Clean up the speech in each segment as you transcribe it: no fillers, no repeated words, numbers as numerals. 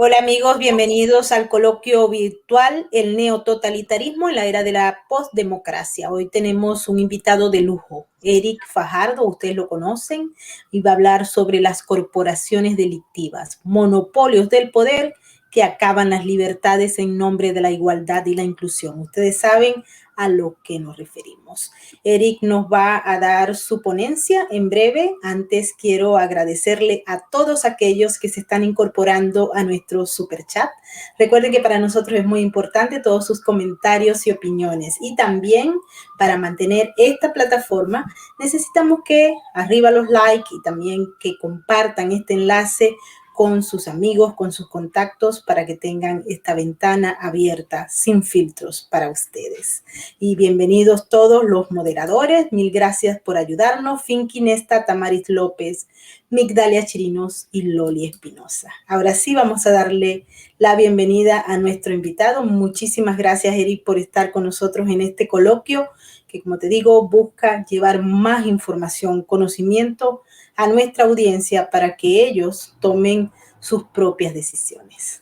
Hola amigos, bienvenidos al coloquio virtual El neototalitarismo en la era de la postdemocracia. Hoy tenemos un invitado de lujo, Eric Fajardo, ustedes lo conocen, y va a hablar sobre las corporaciones delictivas, monopolios del poder que acaban las libertades en nombre de la igualdad y la inclusión. Ustedes saben a lo que nos referimos. Eric nos va a dar su ponencia en breve. Antes quiero agradecerle a todos aquellos que se están incorporando a nuestro superchat. Recuerden que para nosotros es muy importante todos sus comentarios y opiniones. Y también para mantener esta plataforma necesitamos que arriba los likes y también que compartan este enlace con sus amigos, con sus contactos, para que tengan esta ventana abierta, sin filtros para ustedes. Y bienvenidos todos los moderadores, mil gracias por ayudarnos, Finky Nesta, Tamaris López, Migdalia Chirinos y Loli Espinosa. Ahora sí vamos a darle la bienvenida a nuestro invitado. Muchísimas gracias, Eric, por estar con nosotros en este coloquio, que como te digo, busca llevar más información, conocimiento a nuestra audiencia para que ellos tomen sus propias decisiones.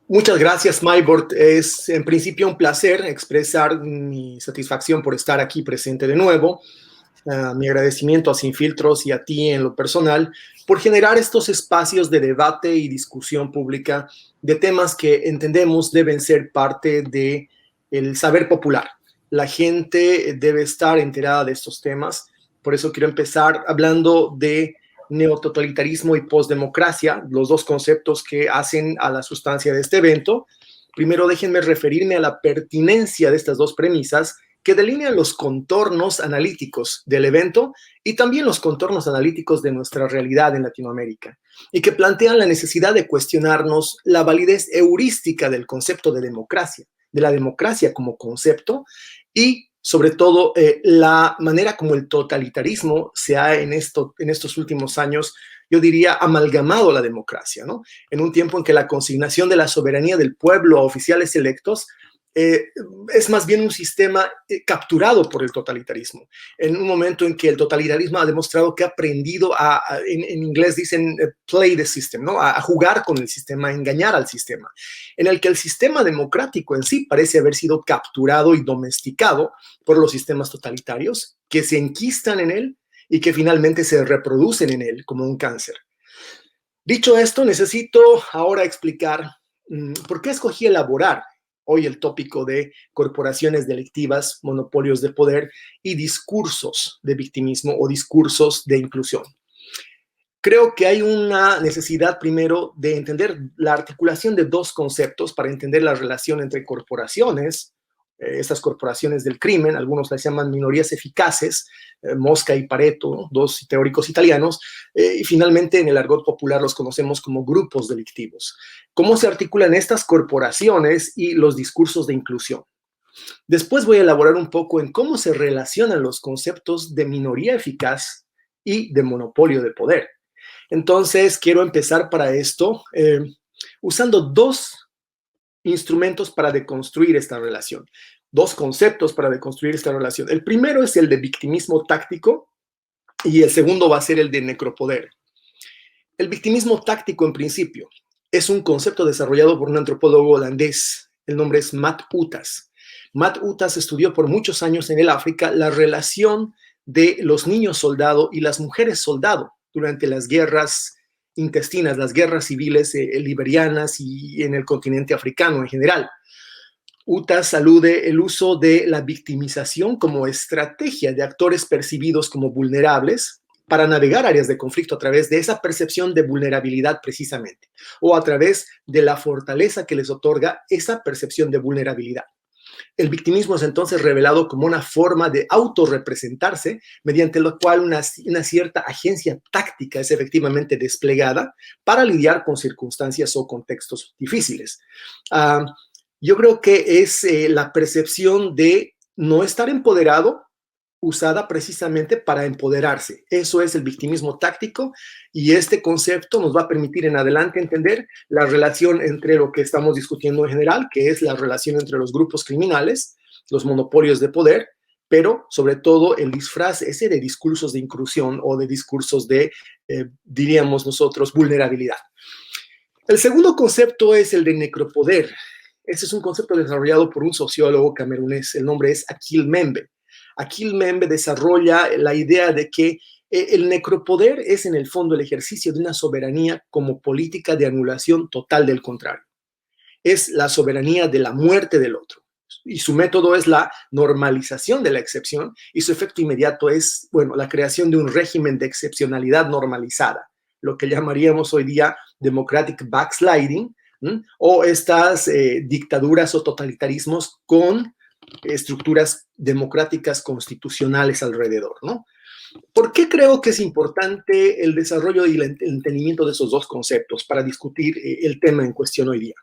Muchas gracias, Maybord. Es en principio un placer expresar mi satisfacción por estar aquí presente de nuevo. Mi agradecimiento a Sin Filtros y a ti en lo personal por generar estos espacios de debate y discusión pública de temas que entendemos deben ser parte del saber popular. La gente debe estar enterada de estos temas. Por eso quiero empezar hablando de neototalitarismo y postdemocracia, los dos conceptos que hacen a la sustancia de este evento. Primero déjenme referirme a la pertinencia de estas dos premisas que delinean los contornos analíticos del evento y también los contornos analíticos de nuestra realidad en Latinoamérica, y que plantean la necesidad de cuestionarnos la validez heurística del concepto de democracia, de la democracia como concepto, y sobre todo la manera como el totalitarismo se ha en estos últimos años, yo diría, amalgamado la democracia, ¿no? En un tiempo en que la consignación de la soberanía del pueblo a oficiales electos es más bien un sistema capturado por el totalitarismo. En un momento en que el totalitarismo ha demostrado que ha aprendido en inglés dicen play the system, ¿no? A jugar con el sistema, a engañar al sistema, en el que el sistema democrático en sí parece haber sido capturado y domesticado por los sistemas totalitarios que se enquistan en él y que finalmente se reproducen en él como un cáncer. Dicho esto, necesito ahora explicar por qué escogí elaborar hoy el tópico de corporaciones delictivas, monopolios de poder y discursos de victimismo o discursos de inclusión. Creo que hay una necesidad primero de entender la articulación de dos conceptos para entender la relación entre corporaciones, estas corporaciones del crimen, algunos las llaman minorías eficaces, Mosca y Pareto, ¿no? Dos teóricos italianos, y finalmente en el argot popular los conocemos como grupos delictivos. ¿Cómo se articulan estas corporaciones y los discursos de inclusión? Después voy a elaborar un poco en cómo se relacionan los conceptos de minoría eficaz y de monopolio de poder. Entonces, quiero empezar para esto usando dos instrumentos para deconstruir esta relación, dos conceptos para deconstruir esta relación. El primero es el de victimismo táctico y el segundo va a ser el de necropoder. El victimismo táctico, en principio, es un concepto desarrollado por un antropólogo holandés. El nombre es Matt Utas. Matt Utas estudió por muchos años en el África la relación de los niños soldado y las mujeres soldado durante las guerras intestinas, las guerras civiles liberianas y en el continente africano en general. Utas alude el uso de la victimización como estrategia de actores percibidos como vulnerables para navegar áreas de conflicto a través de esa percepción de vulnerabilidad precisamente, o a través de la fortaleza que les otorga esa percepción de vulnerabilidad. El victimismo es entonces revelado como una forma de autorrepresentarse mediante la cual una cierta agencia táctica es efectivamente desplegada para lidiar con circunstancias o contextos difíciles. Yo creo que es la percepción de no estar empoderado usada precisamente para empoderarse. Eso es el victimismo táctico y este concepto nos va a permitir en adelante entender la relación entre lo que estamos discutiendo en general, que es la relación entre los grupos criminales, los monopolios de poder, pero sobre todo el disfraz ese de discursos de inclusión o de discursos de, diríamos nosotros, vulnerabilidad. El segundo concepto es el de necropoder. Este es un concepto desarrollado por un sociólogo camerunés. El nombre es Akil Membe. Akil Membe desarrolla la idea de que el necropoder es en el fondo el ejercicio de una soberanía como política de anulación total del contrario. Es la soberanía de la muerte del otro. Y su método es la normalización de la excepción y su efecto inmediato es, bueno, la creación de un régimen de excepcionalidad normalizada, lo que llamaríamos hoy día democratic backsliding, o estas dictaduras o totalitarismos con estructuras democráticas constitucionales alrededor, ¿no? ¿Por qué creo que es importante el desarrollo y el entendimiento de esos dos conceptos para discutir el tema en cuestión hoy día?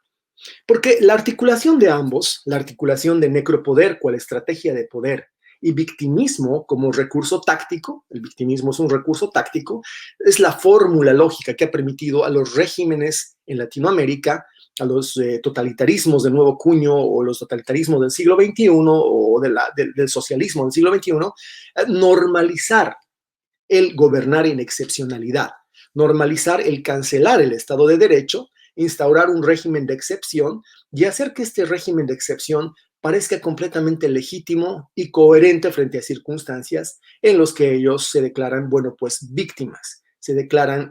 Porque la articulación de ambos, la articulación de necropoder cual estrategia de poder y victimismo como recurso táctico, el victimismo es un recurso táctico, es la fórmula lógica que ha permitido a los regímenes en Latinoamérica, a los totalitarismos de nuevo cuño o los totalitarismos del siglo XXI o del socialismo del siglo XXI, normalizar el gobernar en excepcionalidad, normalizar el cancelar el Estado de Derecho, instaurar un régimen de excepción y hacer que este régimen de excepción parezca completamente legítimo y coherente frente a circunstancias en los que ellos se declaran, bueno, pues víctimas, se declaran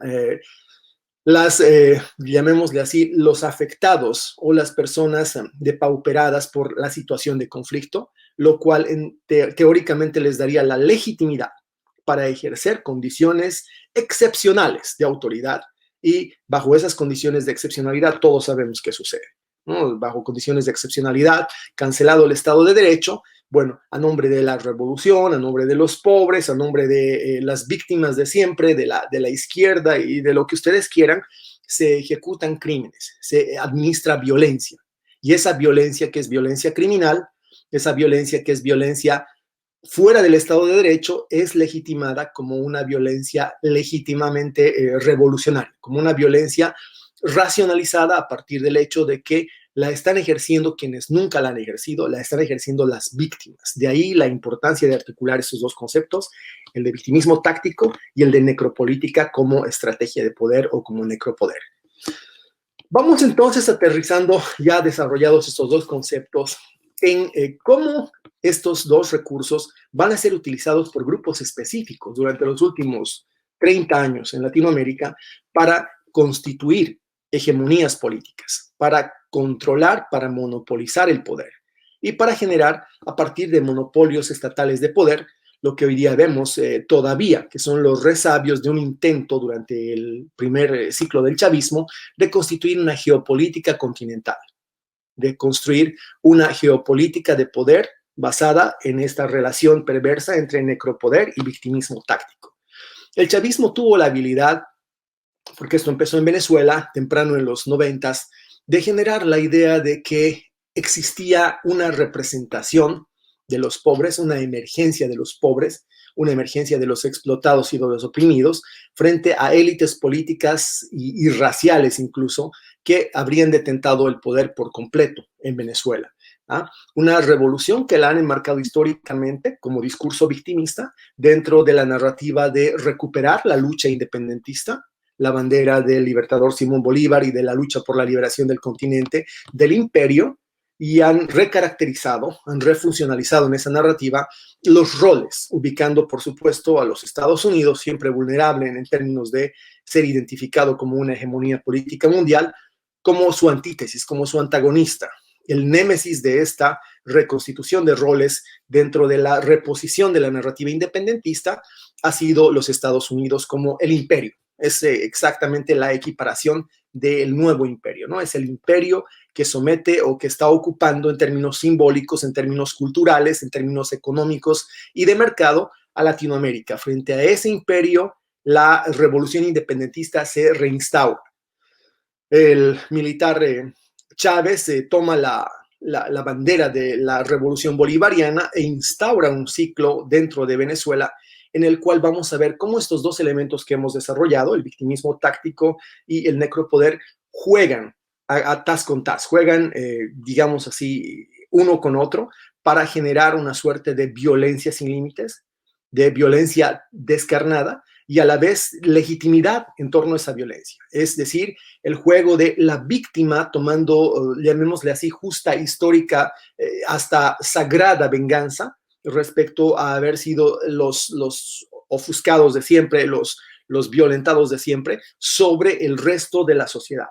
llamémosle así, los afectados o las personas depauperadas por la situación de conflicto, lo cual teóricamente les daría la legitimidad para ejercer condiciones excepcionales de autoridad y bajo esas condiciones de excepcionalidad todos sabemos qué sucede, ¿no? Bajo condiciones de excepcionalidad, cancelado el Estado de Derecho, bueno, a nombre de la revolución, a nombre de los pobres, a nombre de las víctimas de siempre, de la izquierda y de lo que ustedes quieran, se ejecutan crímenes, se administra violencia. Y esa violencia que es violencia criminal, esa violencia que es violencia fuera del Estado de Derecho, es legitimada como una violencia legítimamente revolucionaria, como una violencia racionalizada a partir del hecho de que la están ejerciendo quienes nunca la han ejercido, la están ejerciendo las víctimas. De ahí la importancia de articular esos dos conceptos, el de victimismo táctico y el de necropolítica como estrategia de poder o como necropoder. Vamos entonces aterrizando ya desarrollados estos dos conceptos en cómo estos dos recursos van a ser utilizados por grupos específicos durante los últimos 30 años en Latinoamérica para constituir hegemonías políticas, para controlar, para monopolizar el poder y para generar a partir de monopolios estatales de poder lo que hoy día vemos todavía, que son los resabios de un intento durante el primer ciclo del chavismo de constituir una geopolítica continental, de construir una geopolítica de poder basada en esta relación perversa entre necropoder y victimismo táctico. El chavismo tuvo la habilidad, porque esto empezó en Venezuela, temprano en los 90s, de generar la idea de que existía una representación de los pobres, una emergencia de los pobres, una emergencia de los explotados y de los oprimidos, frente a élites políticas y raciales incluso, que habrían detentado el poder por completo en Venezuela. ¿Ah? Una revolución que la han enmarcado históricamente como discurso victimista dentro de la narrativa de recuperar la lucha independentista, la bandera del libertador Simón Bolívar y de la lucha por la liberación del continente, del imperio, y han recaracterizado, han refuncionalizado en esa narrativa los roles, ubicando, por supuesto, a los Estados Unidos, siempre vulnerable en términos de ser identificado como una hegemonía política mundial, como su antítesis, como su antagonista, el némesis de esta reconstitución de roles dentro de la reposición de la narrativa independentista ha sido los Estados Unidos como el imperio. Es exactamente la equiparación del nuevo imperio, ¿no? Es el imperio que somete o que está ocupando en términos simbólicos, en términos culturales, en términos económicos y de mercado a Latinoamérica. Frente a ese imperio, la revolución independentista se reinstaura. El militar Chávez toma la bandera de la revolución bolivariana e instaura un ciclo dentro de Venezuela en el cual vamos a ver cómo estos dos elementos que hemos desarrollado, el victimismo táctico y el necropoder, juegan a tas con tas, juegan, digamos así, uno con otro para generar una suerte de violencia sin límites, de violencia descarnada, y a la vez legitimidad en torno a esa violencia. Es decir, el juego de la víctima tomando, llamémosle así, justa, histórica, hasta sagrada venganza respecto a haber sido los ofuscados de siempre, los violentados de siempre, sobre el resto de la sociedad.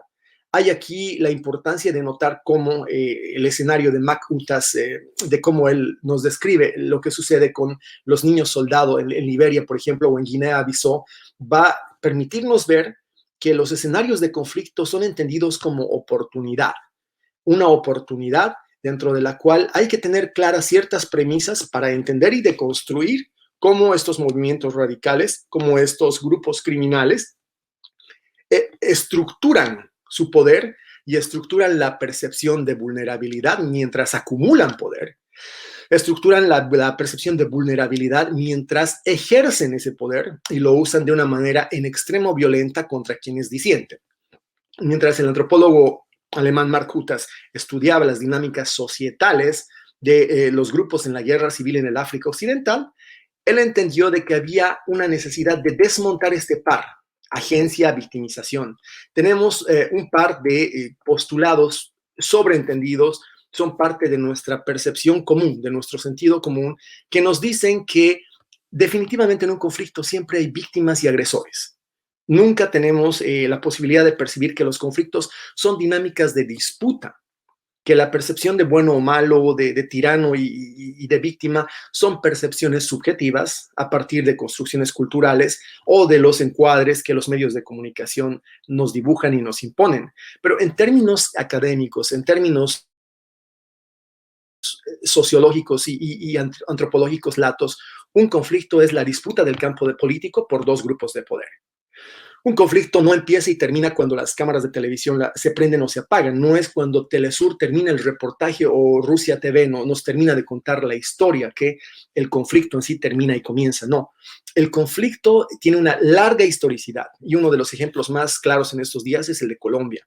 Hay aquí la importancia de notar cómo el escenario de Mac Utas, de cómo él nos describe lo que sucede con los niños soldados en Liberia, por ejemplo, o en Guinea-Bissau, va a permitirnos ver que los escenarios de conflicto son entendidos como oportunidad. Una oportunidad dentro de la cual hay que tener claras ciertas premisas para entender y deconstruir cómo estos movimientos radicales, cómo estos grupos criminales estructuran su poder y estructuran la percepción de vulnerabilidad mientras acumulan poder, estructuran la percepción de vulnerabilidad mientras ejercen ese poder y lo usan de una manera en extremo violenta contra quienes disienten. Mientras el antropólogo alemán Mark Hutas estudiaba las dinámicas societales de los grupos en la guerra civil en el África Occidental, él entendió de que había una necesidad de desmontar este par, agencia, victimización. Tenemos un par de postulados sobreentendidos, son parte de nuestra percepción común, de nuestro sentido común, que nos dicen que definitivamente en un conflicto siempre hay víctimas y agresores. Nunca tenemos la posibilidad de percibir que los conflictos son dinámicas de disputa, que la percepción de bueno o malo, de tirano y de víctima son percepciones subjetivas a partir de construcciones culturales o de los encuadres que los medios de comunicación nos dibujan y nos imponen. Pero en términos académicos, en términos sociológicos y antropológicos latos, un conflicto es la disputa del campo de político por dos grupos de poder. Un conflicto no empieza y termina cuando las cámaras de televisión se prenden o se apagan. No es cuando Telesur termina el reportaje o Rusia TV nos termina de contar la historia que el conflicto en sí termina y comienza. No, el conflicto tiene una larga historicidad y uno de los ejemplos más claros en estos días es el de Colombia.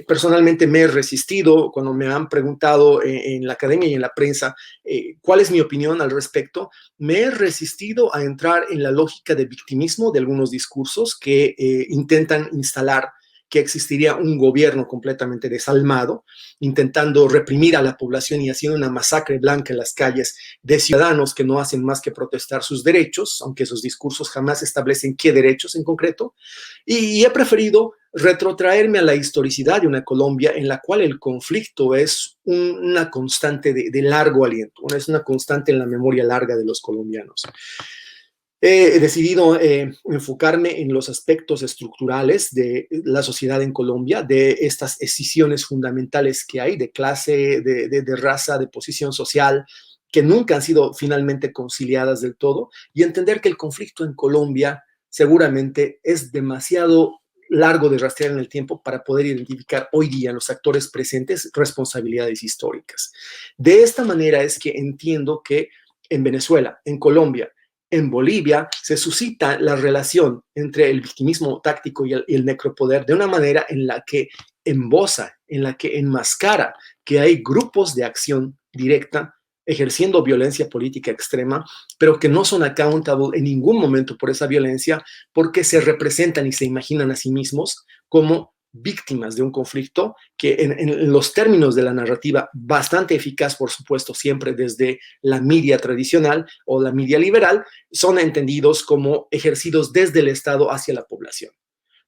Personalmente me he resistido cuando me han preguntado en la academia y en la prensa cuál es mi opinión al respecto. Me he resistido a entrar en la lógica de victimismo de algunos discursos que intentan instalar que existiría un gobierno completamente desalmado, intentando reprimir a la población y haciendo una masacre blanca en las calles de ciudadanos que no hacen más que protestar sus derechos, aunque esos discursos jamás establecen qué derechos en concreto. Y he preferido retrotraerme a la historicidad de una Colombia en la cual el conflicto es una constante de largo aliento, es una constante en la memoria larga de los colombianos. He decidido enfocarme en los aspectos estructurales de la sociedad en Colombia, de estas escisiones fundamentales que hay de clase, de raza, de posición social, que nunca han sido finalmente conciliadas del todo, y entender que el conflicto en Colombia seguramente es demasiado largo de rastrear en el tiempo para poder identificar hoy día en los actores presentes responsabilidades históricas. De esta manera es que entiendo que en Venezuela, en Colombia, en Bolivia se suscita la relación entre el victimismo táctico y el necropoder de una manera en la que emboza, en la que enmascara que hay grupos de acción directa ejerciendo violencia política extrema, pero que no son accountable en ningún momento por esa violencia porque se representan y se imaginan a sí mismos como víctimas de un conflicto que en los términos de la narrativa bastante eficaz, por supuesto, siempre desde la media tradicional o la media liberal, son entendidos como ejercidos desde el Estado hacia la población.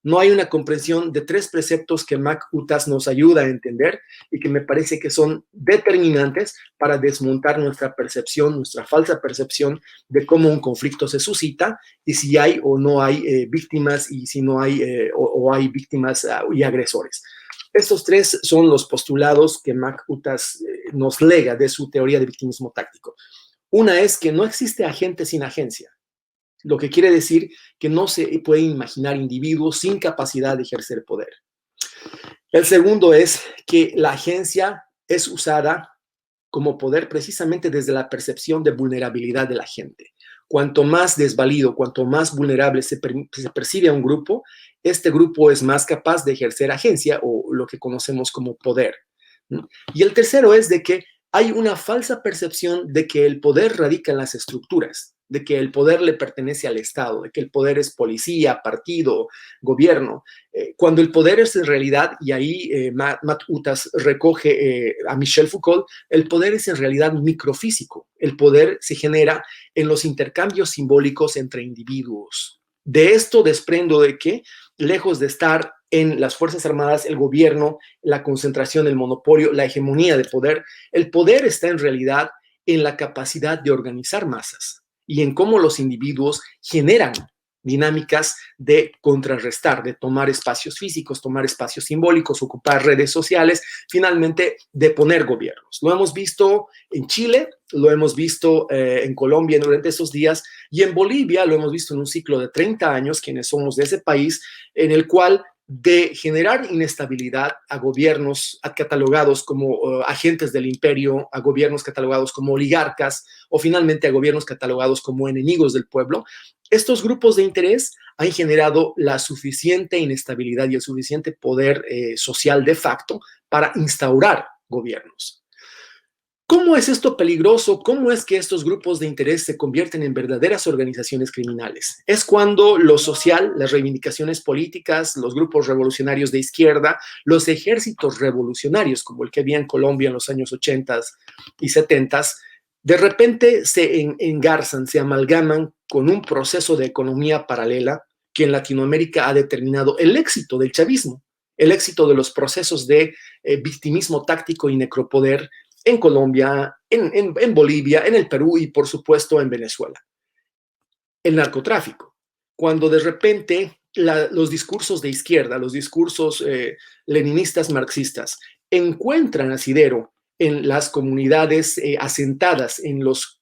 No hay una comprensión de tres preceptos que Mac Utas nos ayuda a entender y que me parece que son determinantes para desmontar nuestra percepción, nuestra falsa percepción de cómo un conflicto se suscita y si hay o no hay víctimas y si no hay o hay víctimas y agresores. Estos tres son los postulados que Mac Utas nos lega de su teoría de victimismo táctico. Una es que no existe agente sin agencia. Lo que quiere decir que no se puede imaginar individuos sin capacidad de ejercer poder. El segundo es que la agencia es usada como poder precisamente desde la percepción de vulnerabilidad de la gente. Cuanto más desvalido, cuanto más vulnerable se percibe a un grupo, este grupo es más capaz de ejercer agencia o lo que conocemos como poder. Y el tercero es de que hay una falsa percepción de que el poder radica en las estructuras, de que el poder le pertenece al Estado, de que el poder es policía, partido, gobierno, cuando el poder es en realidad, y ahí Matt Utas recoge a Michel Foucault, el poder es en realidad microfísico. El poder se genera en los intercambios simbólicos entre individuos. De esto desprendo de que, lejos de estar en las Fuerzas Armadas, el gobierno, la concentración, el monopolio, la hegemonía de poder, el poder está en realidad en la capacidad de organizar masas y en cómo los individuos generan dinámicas de contrarrestar, de tomar espacios físicos, tomar espacios simbólicos, ocupar redes sociales, finalmente de poner gobiernos. Lo hemos visto en Chile, lo hemos visto en Colombia durante esos días, y en Bolivia lo hemos visto en un ciclo de 30 años, quienes somos de ese país, en el cual de generar inestabilidad a gobiernos catalogados como agentes del imperio, a gobiernos catalogados como oligarcas o finalmente a gobiernos catalogados como enemigos del pueblo, estos grupos de interés han generado la suficiente inestabilidad y el suficiente poder social de facto para instaurar gobiernos. ¿Cómo es esto peligroso? ¿Cómo es que estos grupos de interés se convierten en verdaderas organizaciones criminales? Es cuando lo social, las reivindicaciones políticas, los grupos revolucionarios de izquierda, los ejércitos revolucionarios, como el que había en Colombia en los años 80 y 70, de repente se engarzan, se amalgaman con un proceso de economía paralela que en Latinoamérica ha determinado el éxito del chavismo, el éxito de los procesos de victimismo táctico y necropoder en Colombia, en Bolivia, en el Perú y, por supuesto, en Venezuela. El narcotráfico. Cuando de repente los discursos de izquierda, los discursos leninistas marxistas, encuentran asidero en las comunidades asentadas en los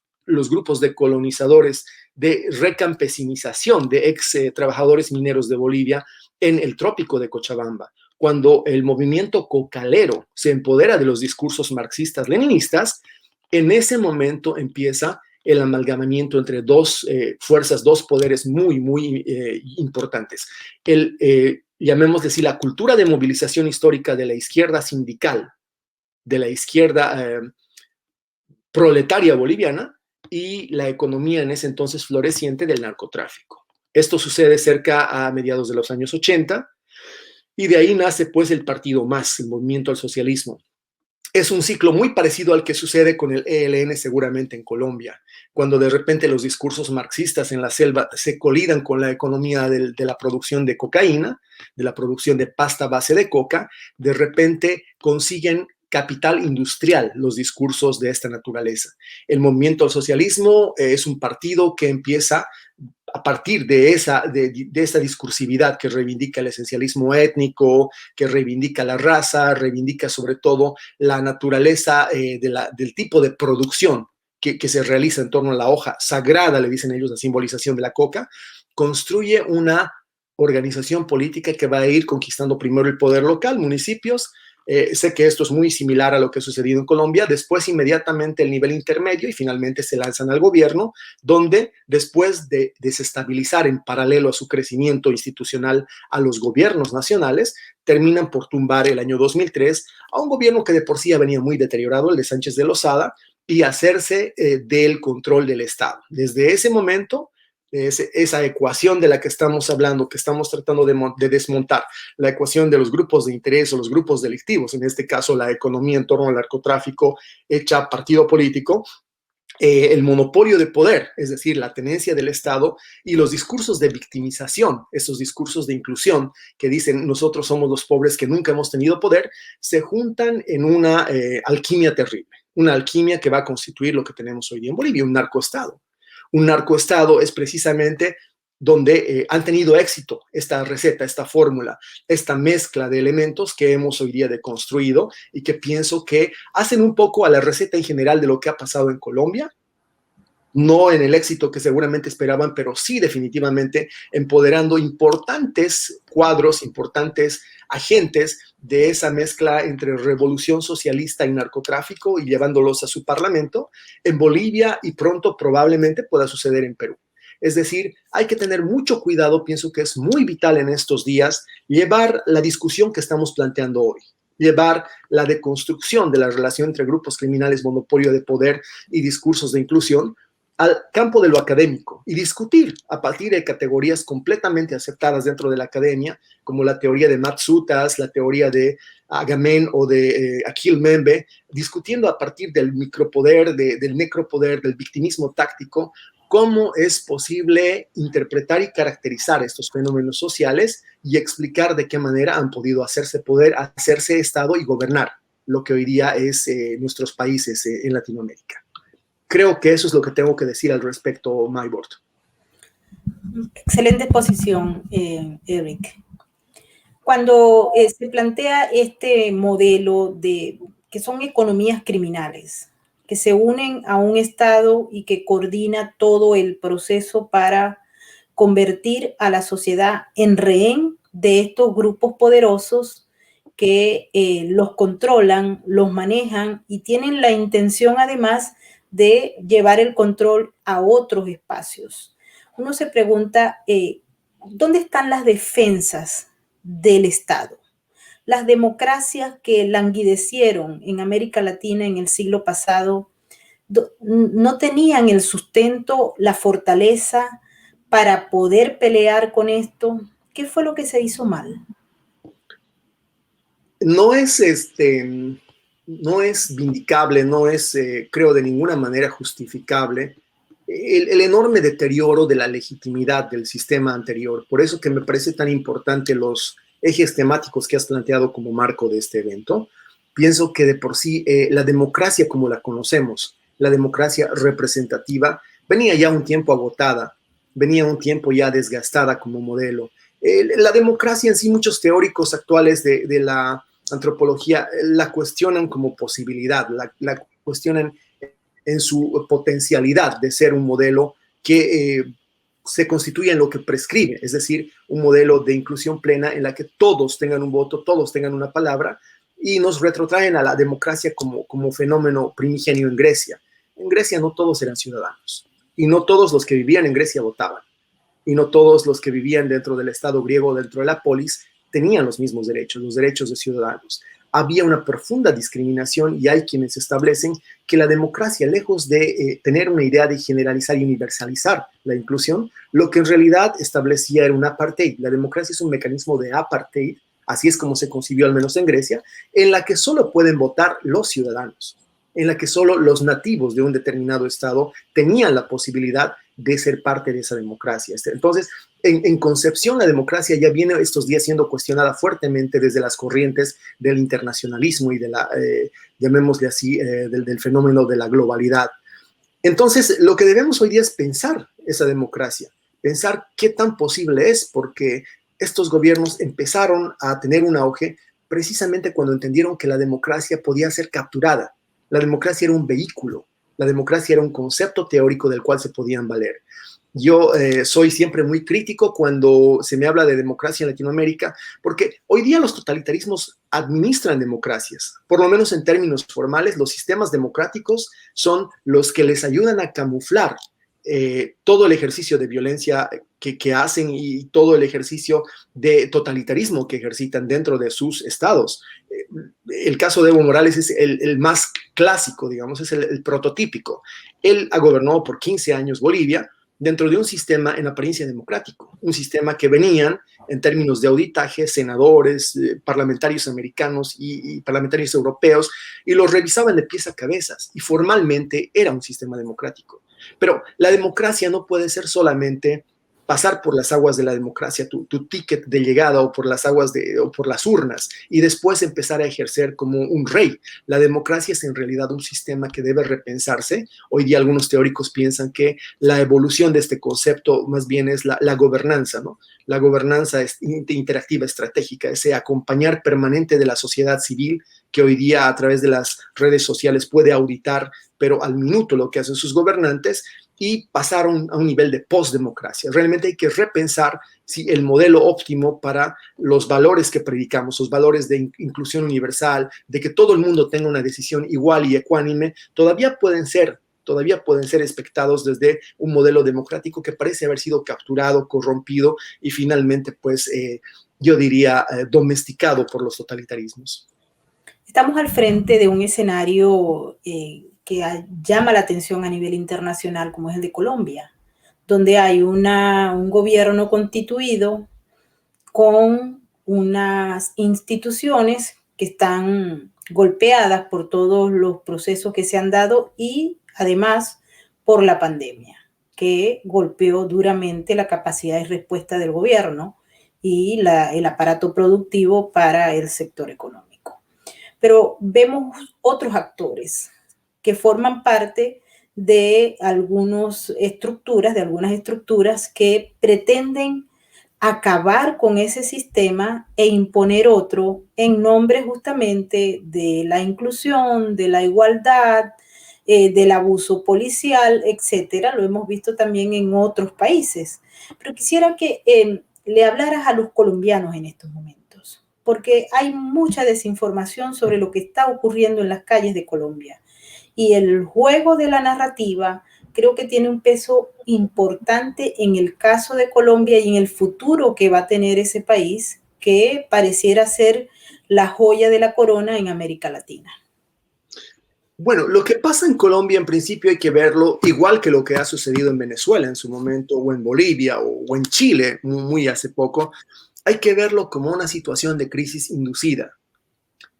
grupos de colonizadores, de recampesinización de ex trabajadores mineros de Bolivia en el trópico de Cochabamba, cuando el movimiento cocalero se empodera de los discursos marxistas-leninistas, en ese momento empieza el amalgamamiento entre dos fuerzas, dos poderes muy, muy importantes. Llamémosle así, la cultura de movilización histórica de la izquierda sindical, de la izquierda proletaria boliviana y la economía en ese entonces floreciente del narcotráfico. Esto sucede cerca a mediados de los años 80, y de ahí nace pues el partido MAS, el Movimiento al Socialismo. Es un ciclo muy parecido al que sucede con el ELN seguramente en Colombia, cuando de repente los discursos marxistas en la selva se colidan con la economía de la producción de cocaína, de la producción de pasta a base de coca, de repente consiguen capital industrial los discursos de esta naturaleza. El Movimiento al Socialismo es un partido que empieza a partir de esa discursividad que reivindica el esencialismo étnico, que reivindica la raza, reivindica sobre todo la naturaleza del tipo de producción que se realiza en torno a la hoja sagrada, le dicen ellos, la simbolización de la coca, construye una organización política que va a ir conquistando primero el poder local, municipios. Sé que esto es muy similar a lo que ha sucedido en Colombia, después inmediatamente el nivel intermedio y finalmente se lanzan al gobierno, donde después de desestabilizar en paralelo a su crecimiento institucional a los gobiernos nacionales, terminan por tumbar el año 2003 a un gobierno que de por sí ya venía muy deteriorado, el de Sánchez de Lozada, y hacerse del control del Estado. Desde ese momento, esa ecuación de la que estamos hablando, que estamos tratando de desmontar, la ecuación de los grupos de interés o los grupos delictivos, en este caso la economía en torno al narcotráfico hecha partido político, el monopolio de poder, es decir, la tenencia del Estado y los discursos de victimización, esos discursos de inclusión que dicen nosotros somos los pobres que nunca hemos tenido poder, se juntan en una alquimia terrible, una alquimia que va a constituir lo que tenemos hoy día en Bolivia, un narcoestado. Un narcoestado es precisamente donde han tenido éxito esta receta, esta fórmula, esta mezcla de elementos que hemos hoy día deconstruido y que pienso que hacen un poco a la receta en general de lo que ha pasado en Colombia, no en el éxito que seguramente esperaban, pero sí definitivamente empoderando importantes cuadros, importantes agentes de esa mezcla entre revolución socialista y narcotráfico y llevándolos a su parlamento en Bolivia y pronto probablemente pueda suceder en Perú. Es decir, hay que tener mucho cuidado, pienso que es muy vital en estos días llevar la discusión que estamos planteando hoy, llevar la deconstrucción de la relación entre grupos criminales, monopolio de poder y discursos de inclusión al campo de lo académico y discutir a partir de categorías completamente aceptadas dentro de la academia, como la teoría de Matsutas, la teoría de Agamben o de Achille Mbembe, discutiendo a partir del micropoder, del necropoder, del victimismo táctico, cómo es posible interpretar y caracterizar estos fenómenos sociales y explicar de qué manera han podido hacerse poder, hacerse Estado y gobernar lo que hoy día es nuestros países en Latinoamérica. Creo que eso es lo que tengo que decir al respecto, Maybord. Excelente exposición, Eric. Cuando se plantea este modelo de que son economías criminales, que se unen a un Estado y que coordina todo el proceso para convertir a la sociedad en rehén de estos grupos poderosos que los controlan, los manejan y tienen la intención además de llevar el control a otros espacios. Uno se pregunta, ¿dónde están las defensas del Estado? Las democracias que languidecieron en América Latina en el siglo pasado no tenían el sustento, la fortaleza para poder pelear con esto. ¿Qué fue lo que se hizo mal? No es vindicable, no es, creo, de ninguna manera justificable el enorme deterioro de la legitimidad del sistema anterior. Por eso que me parece tan importante los ejes temáticos que has planteado como marco de este evento. Pienso que de por sí la democracia como la conocemos, la democracia representativa, venía ya un tiempo agotada, venía un tiempo ya desgastada como modelo. La democracia en sí, muchos teóricos actuales de la antropología la cuestionan como posibilidad, la cuestionan en su potencialidad de ser un modelo que se constituye en lo que prescribe, es decir, un modelo de inclusión plena en la que todos tengan un voto, todos tengan una palabra, y nos retrotraen a la democracia como fenómeno primigenio en Grecia. En Grecia no todos eran ciudadanos, y no todos los que vivían en Grecia votaban, y no todos los que vivían dentro del Estado griego, dentro de la polis, tenían los mismos derechos, los derechos de ciudadanos. Había una profunda discriminación y hay quienes establecen que la democracia, lejos de tener una idea de generalizar y universalizar la inclusión, lo que en realidad establecía era un apartheid. La democracia es un mecanismo de apartheid, así es como se concibió al menos en Grecia, en la que solo pueden votar los ciudadanos, en la que solo los nativos de un determinado estado tenían la posibilidad de ser parte de esa democracia. Entonces, en concepción, la democracia ya viene estos días siendo cuestionada fuertemente desde las corrientes del internacionalismo y de la, llamémosle así, del fenómeno de la globalidad. Entonces, lo que debemos hoy día es pensar esa democracia, pensar qué tan posible es, porque estos gobiernos empezaron a tener un auge precisamente cuando entendieron que la democracia podía ser capturada. La democracia era un vehículo, la democracia era un concepto teórico del cual se podían valer. Yo soy siempre muy crítico cuando se me habla de democracia en Latinoamérica, porque hoy día los totalitarismos administran democracias. Por lo menos en términos formales, los sistemas democráticos son los que les ayudan a camuflar todo el ejercicio de violencia que hacen y todo el ejercicio de totalitarismo que ejercitan dentro de sus estados. El caso de Evo Morales es el más clásico, digamos, es el prototípico. Él ha gobernado por 15 años Bolivia, dentro de un sistema en apariencia democrático, un sistema que venían en términos de auditaje, senadores, parlamentarios americanos y parlamentarios europeos, y los revisaban de pies a cabezas, y formalmente era un sistema democrático. Pero la democracia no puede ser solamente pasar por las aguas de la democracia, tu ticket de llegada o por las aguas o por las urnas y después empezar a ejercer como un rey. La democracia es en realidad un sistema que debe repensarse. Hoy día algunos teóricos piensan que la evolución de este concepto más bien es la gobernanza, ¿no? La gobernanza es interactiva, estratégica, ese acompañar permanente de la sociedad civil que hoy día a través de las redes sociales puede auditar, pero al minuto lo que hacen sus gobernantes, y pasar a un nivel de postdemocracia. Realmente hay que repensar si el modelo óptimo para los valores que predicamos, los valores de inclusión universal, de que todo el mundo tenga una decisión igual y ecuánime, todavía pueden ser expectados desde un modelo democrático que parece haber sido capturado, corrompido y finalmente, pues, yo diría, domesticado por los totalitarismos. Estamos al frente de un escenario llama la atención a nivel internacional, como es el de Colombia, donde hay un gobierno constituido con unas instituciones que están golpeadas por todos los procesos que se han dado y además por la pandemia, que golpeó duramente la capacidad de respuesta del gobierno y el aparato productivo para el sector económico. Pero vemos otros actores que forman parte de algunas estructuras que pretenden acabar con ese sistema e imponer otro en nombre justamente de la inclusión, de la igualdad, del abuso policial, etcétera. Lo hemos visto también en otros países. Pero quisiera que le hablaras a los colombianos en estos momentos, porque hay mucha desinformación sobre lo que está ocurriendo en las calles de Colombia. Y el juego de la narrativa creo que tiene un peso importante en el caso de Colombia y en el futuro que va a tener ese país, que pareciera ser la joya de la corona en América Latina. Bueno, lo que pasa en Colombia en principio hay que verlo igual que lo que ha sucedido en Venezuela en su momento, o en Bolivia, o en Chile muy hace poco. Hay que verlo como una situación de crisis inducida.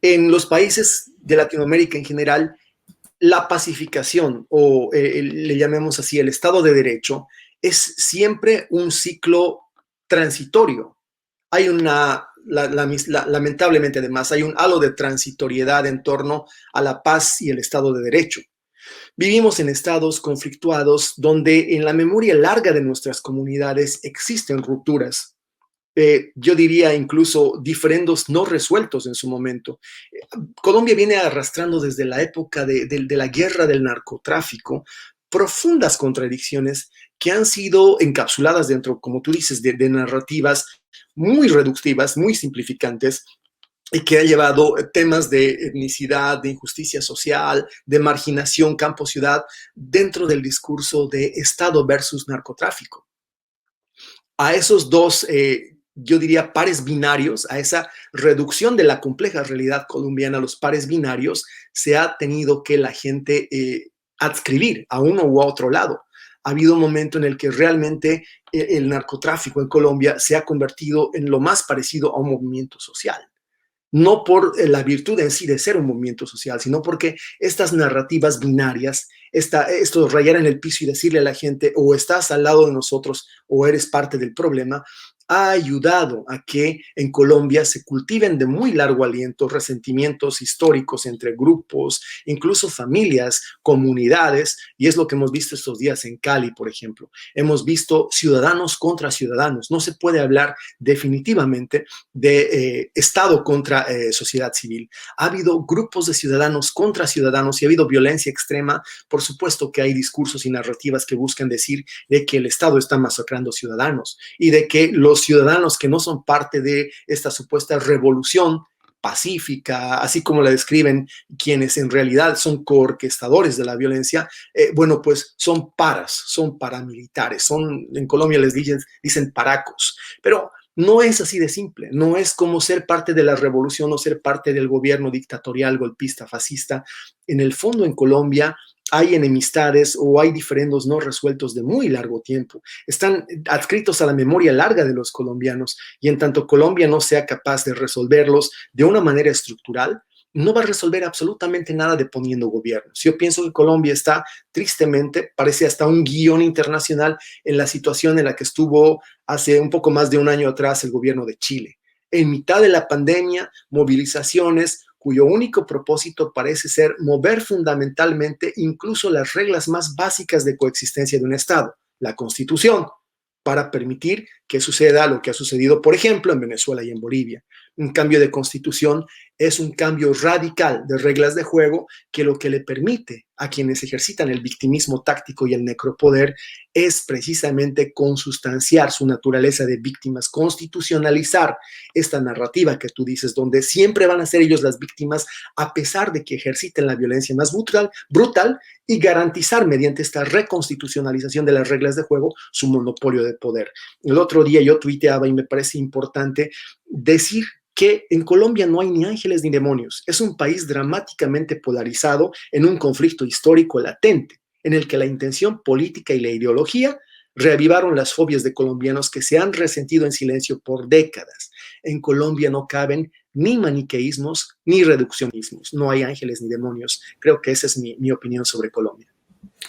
En los países de Latinoamérica en general, la pacificación, o le llamemos así, el Estado de Derecho, es siempre un ciclo transitorio. Hay lamentablemente además, hay un halo de transitoriedad en torno a la paz y el Estado de Derecho. Vivimos en estados conflictuados donde en la memoria larga de nuestras comunidades existen rupturas. Yo diría incluso diferendos no resueltos en su momento. Colombia viene arrastrando desde la época de la guerra del narcotráfico profundas contradicciones que han sido encapsuladas dentro, como tú dices, de narrativas muy reductivas, muy simplificantes, y que ha llevado temas de etnicidad, de injusticia social, de marginación campo-ciudad dentro del discurso de Estado versus narcotráfico. A esos dos yo diría pares binarios, a esa reducción de la compleja realidad colombiana, los pares binarios, se ha tenido que la gente adscribir a uno u a otro lado. Ha habido un momento en el que realmente el narcotráfico en Colombia se ha convertido en lo más parecido a un movimiento social. No por la virtud en sí de ser un movimiento social, sino porque estas narrativas binarias, esto rayar en el piso y decirle a la gente o estás al lado de nosotros o eres parte del problema, ha ayudado a que en Colombia se cultiven de muy largo aliento resentimientos históricos entre grupos, incluso familias, comunidades, y es lo que hemos visto estos días en Cali, por ejemplo. Hemos visto ciudadanos contra ciudadanos. No se puede hablar definitivamente de Estado contra sociedad civil. Ha habido grupos de ciudadanos contra ciudadanos y ha habido violencia extrema. Por supuesto que hay discursos y narrativas que buscan decir de que el Estado está masacrando ciudadanos y de que los ciudadanos que no son parte de esta supuesta revolución pacífica, así como la describen quienes en realidad son coorquestadores de la violencia, bueno, pues son paramilitares, en Colombia les dicen paracos, pero no es así de simple, no es como ser parte de la revolución o ser parte del gobierno dictatorial, golpista, fascista. En el fondo, en Colombia hay enemistades o hay diferendos no resueltos de muy largo tiempo. Están adscritos a la memoria larga de los colombianos y en tanto Colombia no sea capaz de resolverlos de una manera estructural, no va a resolver absolutamente nada deponiendo gobiernos. Yo pienso que Colombia está tristemente, parece hasta un guión internacional en la situación en la que estuvo hace un poco más de un año atrás el gobierno de Chile. En mitad de la pandemia, movilizaciones, cuyo único propósito parece ser mover fundamentalmente incluso las reglas más básicas de coexistencia de un Estado, la Constitución, para permitir que suceda lo que ha sucedido, por ejemplo, en Venezuela y en Bolivia. Un cambio de constitución es un cambio radical de reglas de juego que lo que le permite a quienes ejercitan el victimismo táctico y el necropoder es precisamente consustanciar su naturaleza de víctimas, constitucionalizar esta narrativa que tú dices, donde siempre van a ser ellos las víctimas a pesar de que ejerciten la violencia más brutal y garantizar mediante esta reconstitucionalización de las reglas de juego su monopolio de poder. El otro día yo tuiteaba y me parece importante decir que en Colombia no hay ni ángeles ni demonios. Es un país dramáticamente polarizado en un conflicto histórico latente, en el que la intención política y la ideología reavivaron las fobias de colombianos que se han resentido en silencio por décadas. En Colombia no caben ni maniqueísmos ni reduccionismos. No hay ángeles ni demonios. Creo que esa es mi opinión sobre Colombia.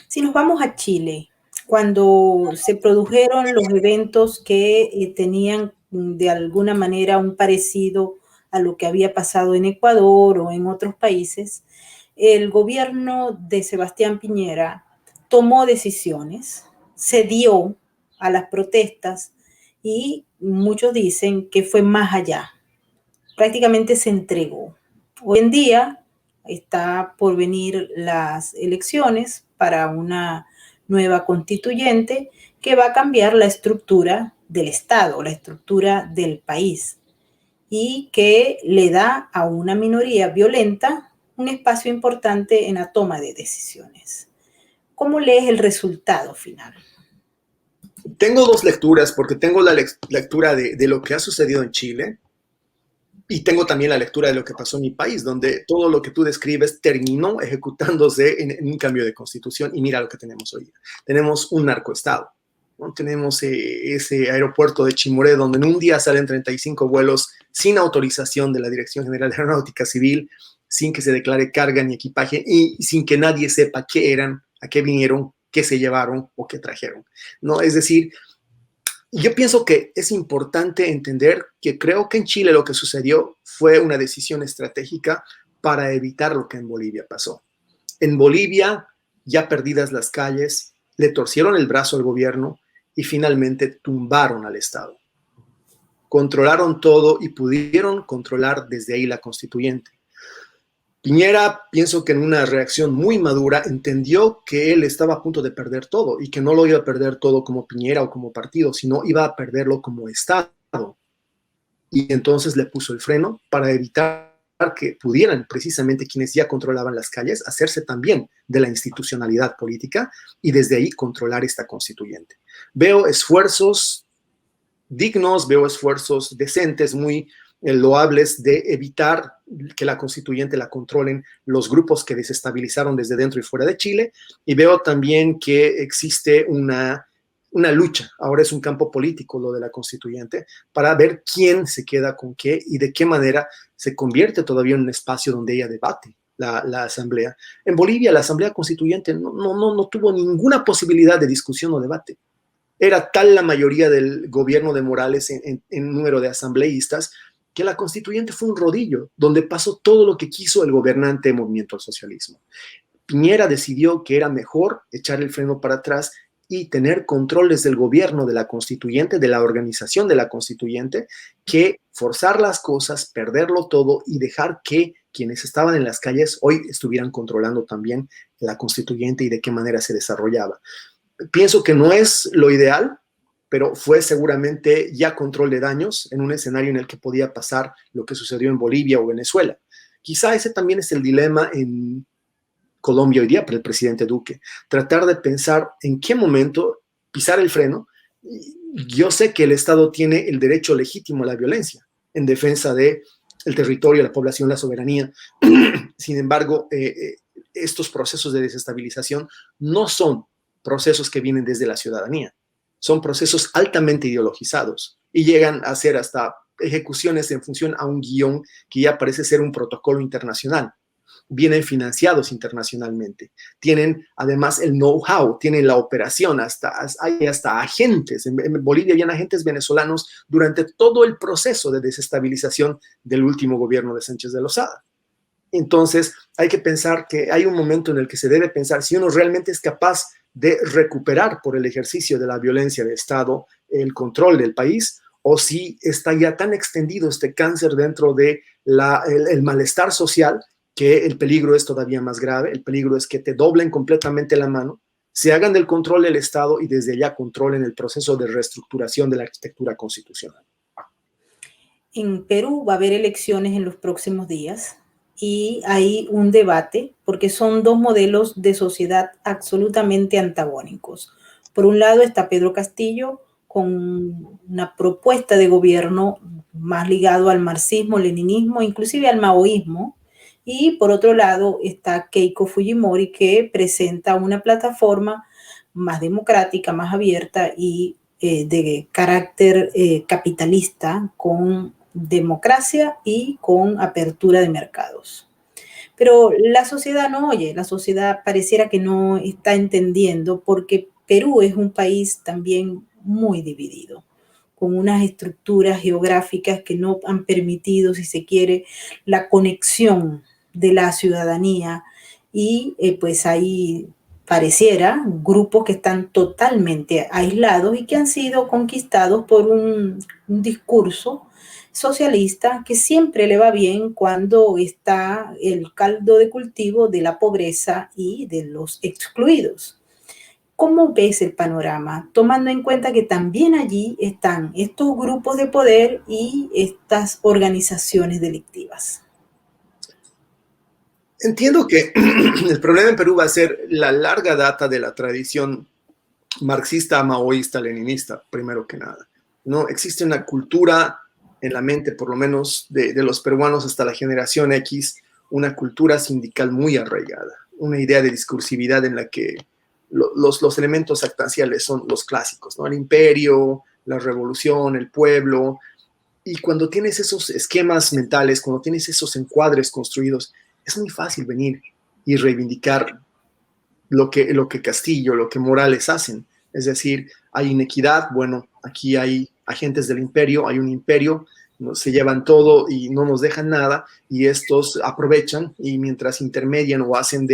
Si nos vamos a Chile, cuando se produjeron los eventos que tenían de alguna manera un parecido a lo que había pasado en Ecuador o en otros países, el gobierno de Sebastián Piñera tomó decisiones, cedió a las protestas y muchos dicen que fue más allá, prácticamente se entregó. Hoy en día está por venir las elecciones para una nueva constituyente que va a cambiar la estructura del Estado, la estructura del país, y que le da a una minoría violenta un espacio importante en la toma de decisiones. ¿Cómo lees el resultado final? Tengo dos lecturas, porque tengo la lectura de lo que ha sucedido en Chile y tengo también la lectura de lo que pasó en mi país, donde todo lo que tú describes terminó ejecutándose en un cambio de constitución, y mira lo que tenemos hoy. Tenemos un narcoestado, ¿no? Tenemos ese aeropuerto de Chimoré, donde en un día salen 35 vuelos sin autorización de la Dirección General de Aeronáutica Civil, sin que se declare carga ni equipaje y sin que nadie sepa qué eran, a qué vinieron, qué se llevaron o qué trajeron, ¿no? Es decir, yo pienso que es importante entender que creo que en Chile lo que sucedió fue una decisión estratégica para evitar lo que en Bolivia pasó. En Bolivia, ya perdidas las calles, le torcieron el brazo al gobierno y finalmente tumbaron al Estado. Controlaron todo y pudieron controlar desde ahí la constituyente. Piñera, pienso que en una reacción muy madura, entendió que él estaba a punto de perder todo y que no lo iba a perder todo como Piñera o como partido, sino iba a perderlo como Estado. Y entonces le puso el freno para evitar que pudieran precisamente quienes ya controlaban las calles hacerse también de la institucionalidad política y desde ahí controlar esta constituyente. Veo esfuerzos dignos, veo esfuerzos decentes, muy loables, de evitar que la constituyente la controlen los grupos que desestabilizaron desde dentro y fuera de Chile, y veo también que existe una lucha, ahora es un campo político lo de la constituyente, para ver quién se queda con qué y de qué manera se convierte todavía en un espacio donde ella debate la asamblea. En Bolivia la asamblea constituyente no tuvo ninguna posibilidad de discusión o debate. Era tal la mayoría del gobierno de Morales en número de asambleístas que la constituyente fue un rodillo donde pasó todo lo que quiso el gobernante Movimiento al Socialismo. Piñera decidió que era mejor echar el freno para atrás y tener control desde el gobierno de la constituyente, de la organización de la constituyente, que forzar las cosas, perderlo todo y dejar que quienes estaban en las calles hoy estuvieran controlando también la constituyente y de qué manera se desarrollaba. Pienso que no es lo ideal, pero fue seguramente ya control de daños en un escenario en el que podía pasar lo que sucedió en Bolivia o Venezuela. Quizá ese también es el dilema en Colombia hoy día para el presidente Duque, tratar de pensar en qué momento pisar el freno. Yo sé que el Estado tiene el derecho legítimo a la violencia en defensa del territorio, la población, la soberanía. Sin embargo, estos procesos de desestabilización no son procesos que vienen desde la ciudadanía, son procesos altamente ideologizados y llegan a ser hasta ejecuciones en función a un guión que ya parece ser un protocolo internacional. Vienen financiados internacionalmente, tienen además el know-how, tienen la operación, hay hasta agentes. En Bolivia habían agentes venezolanos durante todo el proceso de desestabilización del último gobierno de Sánchez de Lozada. Entonces hay que pensar que hay un momento en el que se debe pensar si uno realmente es capaz de recuperar por el ejercicio de la violencia de Estado el control del país, o si está ya tan extendido este cáncer dentro de el malestar social que el peligro es todavía más grave. El peligro es que te doblen completamente la mano, se hagan del control del Estado y desde allá controlen el proceso de reestructuración de la arquitectura constitucional. En Perú va a haber elecciones en los próximos días y hay un debate porque son dos modelos de sociedad absolutamente antagónicos. Por un lado está Pedro Castillo con una propuesta de gobierno más ligado al marxismo, leninismo, inclusive al maoísmo. Y por otro lado está Keiko Fujimori, que presenta una plataforma más democrática, más abierta y de carácter capitalista, con democracia y con apertura de mercados. Pero la sociedad no oye, la sociedad pareciera que no está entendiendo, porque Perú es un país también muy dividido, con unas estructuras geográficas que no han permitido, si se quiere, la conexión de la ciudadanía, y pues ahí pareciera grupos que están totalmente aislados y que han sido conquistados por un discurso socialista que siempre le va bien cuando está el caldo de cultivo de la pobreza y de los excluidos. ¿Cómo ves el panorama, tomando en cuenta que también allí están estos grupos de poder y estas organizaciones delictivas? Entiendo que el problema en Perú va a ser la larga data de la tradición marxista, maoísta, leninista, primero que nada. ¿No? Existe una cultura en la mente, por lo menos de los peruanos hasta la generación X, una cultura sindical muy arraigada, una idea de discursividad en la que los elementos actanciales son los clásicos, ¿no? El imperio, la revolución, el pueblo. Y cuando tienes esos esquemas mentales, cuando tienes esos encuadres construidos, es muy fácil venir y reivindicar lo que Castillo, lo que Morales hacen. Es decir, hay inequidad, bueno, aquí hay agentes del imperio, hay un imperio, se llevan todo y no nos dejan nada, y estos aprovechan y mientras intermedian o hacen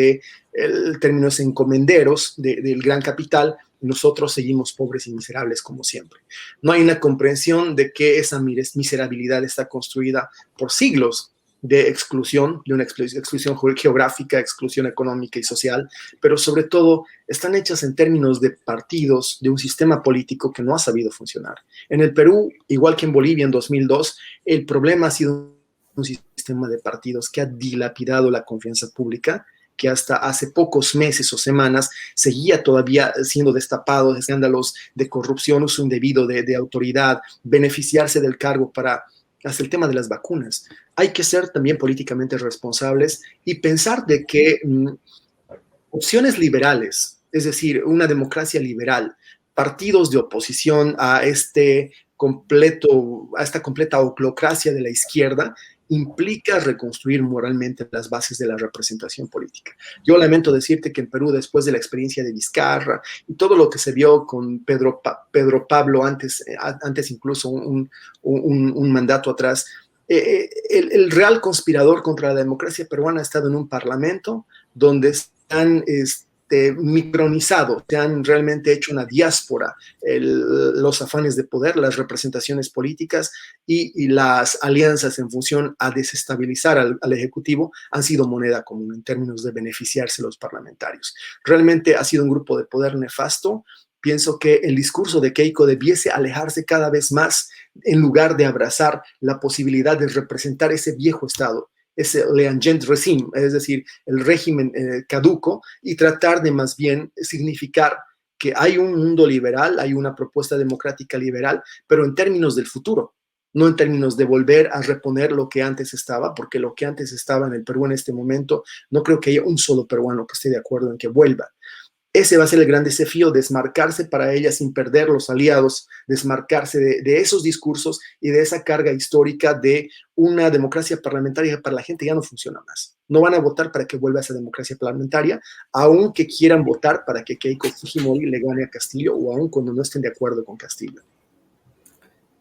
el término es encomenderos del gran capital, nosotros seguimos pobres y miserables como siempre. No hay una comprensión de que esa miserabilidad está construida por siglos de exclusión, de una exclusión geográfica, exclusión económica y social, pero sobre todo están hechas en términos de partidos, de un sistema político que no ha sabido funcionar. En el Perú, igual que en Bolivia en 2002, el problema ha sido un sistema de partidos que ha dilapidado la confianza pública, que hasta hace pocos meses o semanas seguía todavía siendo destapado de escándalos de corrupción, uso indebido de autoridad, beneficiarse del cargo para hasta el tema de las vacunas. Hay que ser también políticamente responsables y pensar de que opciones liberales, es decir, una democracia liberal, partidos de oposición a esta completa oclocracia de la izquierda, implica reconstruir moralmente las bases de la representación política. Yo lamento decirte que en Perú, después de la experiencia de Vizcarra y todo lo que se vio con Pedro Pablo antes incluso un mandato atrás, el real conspirador contra la democracia peruana ha estado en un parlamento donde están micronizado, te han realmente hecho una diáspora los afanes de poder, las representaciones políticas y las alianzas en función a desestabilizar al Ejecutivo han sido moneda común en términos de beneficiarse los parlamentarios. Realmente ha sido un grupo de poder nefasto. Pienso que el discurso de Keiko debiese alejarse cada vez más en lugar de abrazar la posibilidad de representar ese viejo Estado, ese l'ancien régime, es decir, el régimen caduco, y tratar de más bien significar que hay un mundo liberal, hay una propuesta democrática liberal, pero en términos del futuro, no en términos de volver a reponer lo que antes estaba, porque lo que antes estaba en el Perú en este momento, no creo que haya un solo peruano que esté de acuerdo en que vuelva. Ese va a ser el gran desafío, desmarcarse para ella sin perder los aliados, desmarcarse de esos discursos y de esa carga histórica de una democracia parlamentaria que para la gente ya no funciona más. No van a votar para que vuelva esa democracia parlamentaria, aunque quieran votar para que Keiko Fujimori le gane a Castillo o aun cuando no estén de acuerdo con Castillo.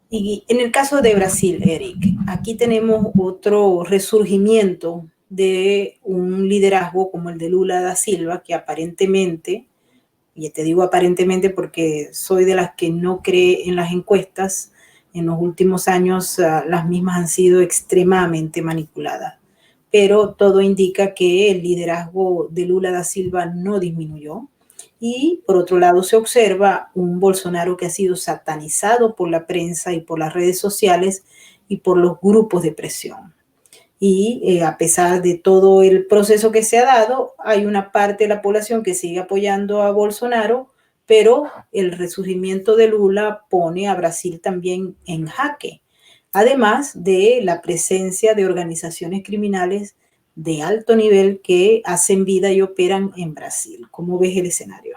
Y en el caso de Brasil, Eric, aquí tenemos otro resurgimiento de un liderazgo como el de Lula da Silva, que aparentemente, y te digo aparentemente porque soy de las que no cree en las encuestas, en los últimos años las mismas han sido extremadamente manipuladas, pero todo indica que el liderazgo de Lula da Silva no disminuyó. Y por otro lado se observa un Bolsonaro que ha sido satanizado por la prensa y por las redes sociales y por los grupos de presión. Y a pesar de todo el proceso que se ha dado, hay una parte de la población que sigue apoyando a Bolsonaro, pero el resurgimiento de Lula pone a Brasil también en jaque, además de la presencia de organizaciones criminales de alto nivel que hacen vida y operan en Brasil. ¿Cómo ves el escenario?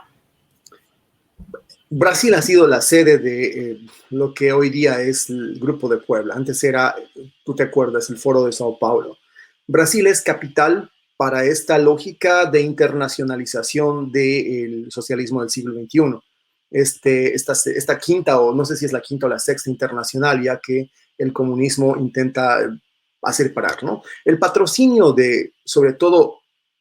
Brasil ha sido la sede de lo que hoy día es el Grupo de Puebla. Antes era, tú te acuerdas, el Foro de Sao Paulo. Brasil es capital para esta lógica de internacionalización del socialismo del siglo XXI. Esta quinta, o no sé si es la quinta o la sexta internacional, ya que el comunismo intenta hacer parar, ¿no? El patrocinio de, sobre todo,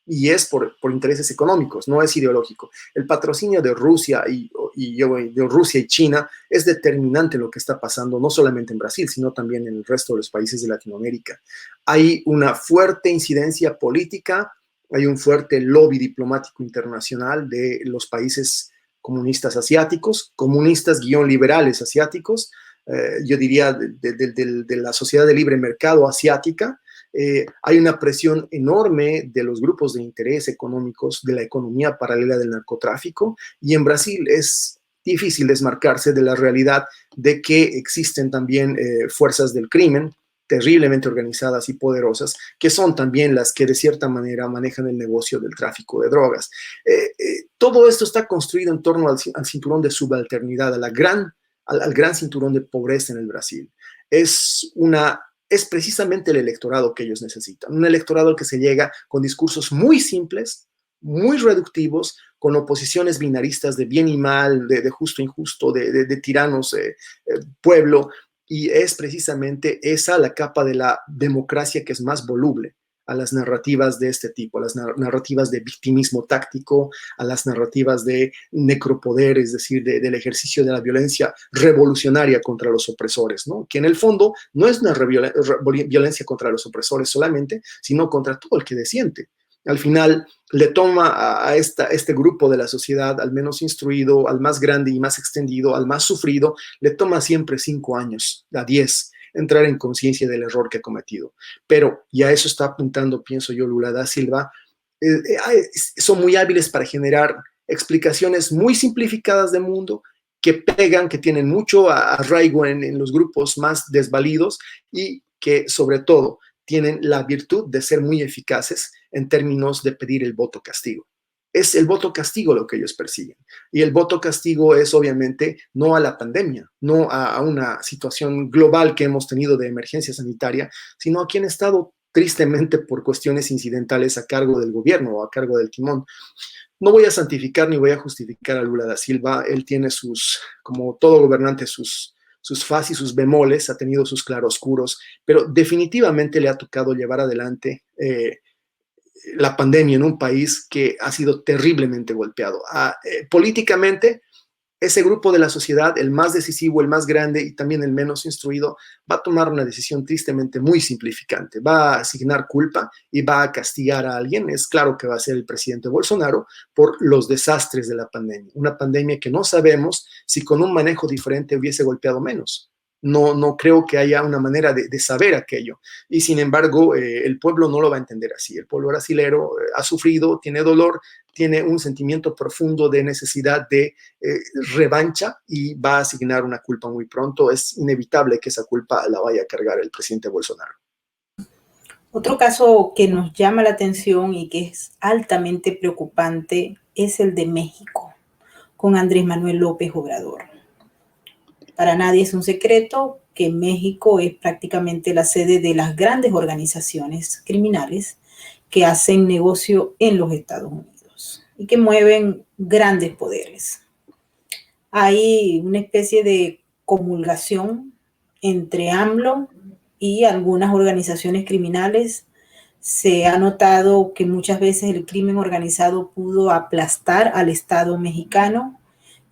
y es por intereses económicos, no es ideológico. El patrocinio de Rusia de Rusia y China es determinante en lo que está pasando, no solamente en Brasil, sino también en el resto de los países de Latinoamérica. Hay una fuerte incidencia política, hay un fuerte lobby diplomático internacional de los países comunistas asiáticos, comunistas-liberales asiáticos, yo diría de la sociedad de libre mercado asiática. Hay una presión enorme de los grupos de interés económicos de la economía paralela del narcotráfico, y en Brasil es difícil desmarcarse de la realidad de que existen también fuerzas del crimen terriblemente organizadas y poderosas, que son también las que de cierta manera manejan el negocio del tráfico de drogas. Todo esto está construido en torno al cinturón de subalternidad, al gran cinturón de pobreza en el Brasil. Es precisamente el electorado que ellos necesitan, un electorado al que se llega con discursos muy simples, muy reductivos, con oposiciones binaristas de bien y mal, de justo e injusto, de tiranos, pueblo, y es precisamente esa la capa de la democracia que es más voluble a las narrativas de este tipo, a las narrativas de victimismo táctico, a las narrativas de necropoder, es decir, del ejercicio de la violencia revolucionaria contra los opresores, ¿no? Que en el fondo no es una violencia contra los opresores solamente, sino contra todo el que desiente. Al final le toma a este grupo de la sociedad, al menos instruido, al más grande y más extendido, al más sufrido, le toma siempre 5 años, a 10, entrar en conciencia del error que ha cometido. Pero, y a eso está apuntando, pienso yo, Lula da Silva, son muy hábiles para generar explicaciones muy simplificadas del mundo, que pegan, que tienen mucho arraigo en los grupos más desvalidos, y que sobre todo tienen la virtud de ser muy eficaces en términos de pedir el voto castigo. Es el voto castigo lo que ellos persiguen. Y el voto castigo es obviamente no a la pandemia, no a una situación global que hemos tenido de emergencia sanitaria, sino a quien ha estado tristemente por cuestiones incidentales a cargo del gobierno o a cargo del timón. No voy a santificar ni voy a justificar a Lula da Silva. Él tiene como todo gobernante, sus faz y sus bemoles, ha tenido sus claroscuros, pero definitivamente le ha tocado llevar adelante la pandemia en un país que ha sido terriblemente golpeado. Políticamente, ese grupo de la sociedad, el más decisivo, el más grande y también el menos instruido, va a tomar una decisión tristemente muy simplificante. Va a asignar culpa y va a castigar a alguien. Es claro que va a ser el presidente Bolsonaro por los desastres de la pandemia. Una pandemia que no sabemos si con un manejo diferente hubiese golpeado menos. No creo que haya una manera de saber aquello. Y sin embargo, el pueblo no lo va a entender así. El pueblo brasilero ha sufrido, tiene dolor, tiene un sentimiento profundo de necesidad de revancha, y va a asignar una culpa muy pronto. Es inevitable que esa culpa la vaya a cargar el presidente Bolsonaro. Otro caso que nos llama la atención y que es altamente preocupante es el de México, con Andrés Manuel López Obrador. Para nadie es un secreto que México es prácticamente la sede de las grandes organizaciones criminales que hacen negocio en los Estados Unidos y que mueven grandes poderes. Hay una especie de comulgación entre AMLO y algunas organizaciones criminales. Se ha notado que muchas veces el crimen organizado pudo aplastar al Estado mexicano,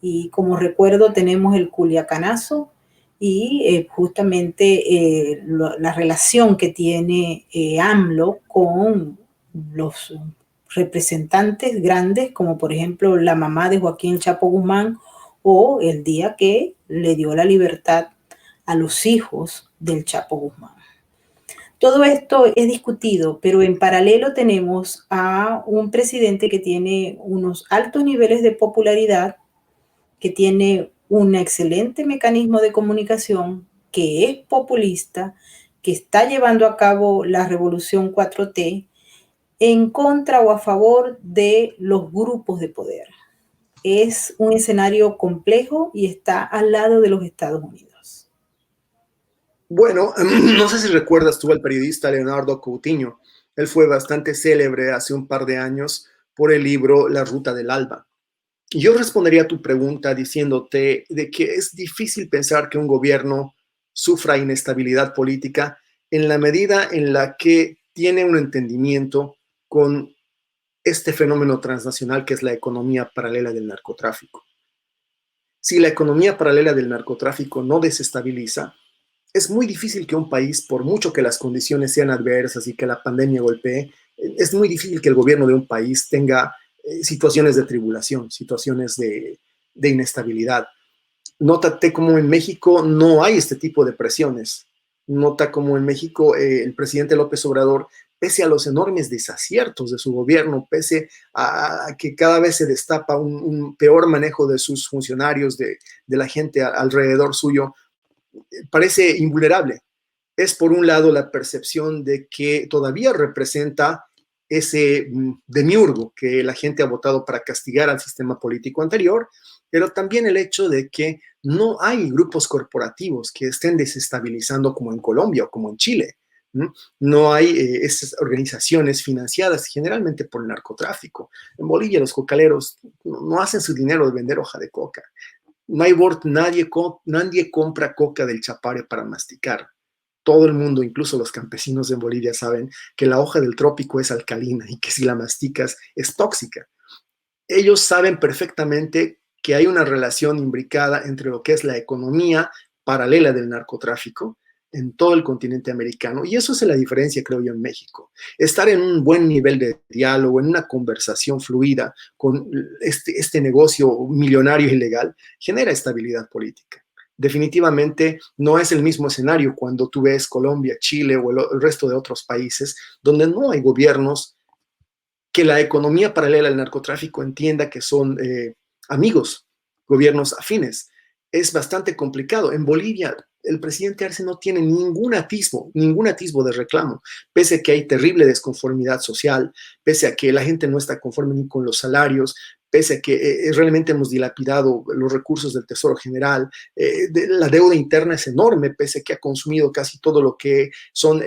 y como recuerdo tenemos el Culiacanazo y justamente la relación que tiene AMLO con los representantes grandes, como por ejemplo la mamá de Joaquín Chapo Guzmán, o el día que le dio la libertad a los hijos del Chapo Guzmán. Todo esto es discutido, pero en paralelo tenemos a un presidente que tiene unos altos niveles de popularidad que tiene un excelente mecanismo de comunicación, que es populista, que está llevando a cabo la revolución 4T en contra o a favor de los grupos de poder. Es un escenario complejo y está al lado de los Estados Unidos. Bueno, no sé si recuerdas tú al periodista Leonardo Coutinho. Él fue bastante célebre hace un par de años por el libro La Ruta del Alba. Y yo respondería a tu pregunta diciéndote de que es difícil pensar que un gobierno sufra inestabilidad política en la medida en la que tiene un entendimiento con este fenómeno transnacional que es la economía paralela del narcotráfico. Si la economía paralela del narcotráfico no desestabiliza, es muy difícil que un país, por mucho que las condiciones sean adversas y que la pandemia golpee, es muy difícil que el gobierno de un país tenga situaciones de tribulación, situaciones de inestabilidad. Nótate cómo en México no hay este tipo de presiones. Nota cómo en México el presidente López Obrador, pese a los enormes desaciertos de su gobierno, pese a que cada vez se destapa un peor manejo de sus funcionarios, de la gente alrededor suyo, parece invulnerable. Es por un lado la percepción de que todavía representa ese demiurgo que la gente ha votado para castigar al sistema político anterior, pero también el hecho de que no hay grupos corporativos que estén desestabilizando como en Colombia o como en Chile. No hay esas organizaciones financiadas generalmente por el narcotráfico. En Bolivia los cocaleros no hacen su dinero de vender hoja de coca. Maybord, nadie compra coca del Chapare para masticar. Todo el mundo, incluso los campesinos en Bolivia, saben que la hoja del trópico es alcalina y que si la masticas es tóxica. Ellos saben perfectamente que hay una relación imbricada entre lo que es la economía paralela del narcotráfico en todo el continente americano. Y eso es la diferencia, creo yo, en México. Estar en un buen nivel de diálogo, en una conversación fluida con este negocio millonario ilegal, genera estabilidad política. Definitivamente no es el mismo escenario cuando tú ves Colombia, Chile o el resto de otros países donde no hay gobiernos que la economía paralela al narcotráfico entienda que son amigos, gobiernos afines. Es bastante complicado. En Bolivia, el presidente Arce no tiene ningún atisbo de reclamo, pese a que hay terrible desconformidad social, pese a que la gente no está conforme ni con los salarios, pese a que realmente hemos dilapidado los recursos del Tesoro General, la deuda interna es enorme, pese a que ha consumido casi todo lo que son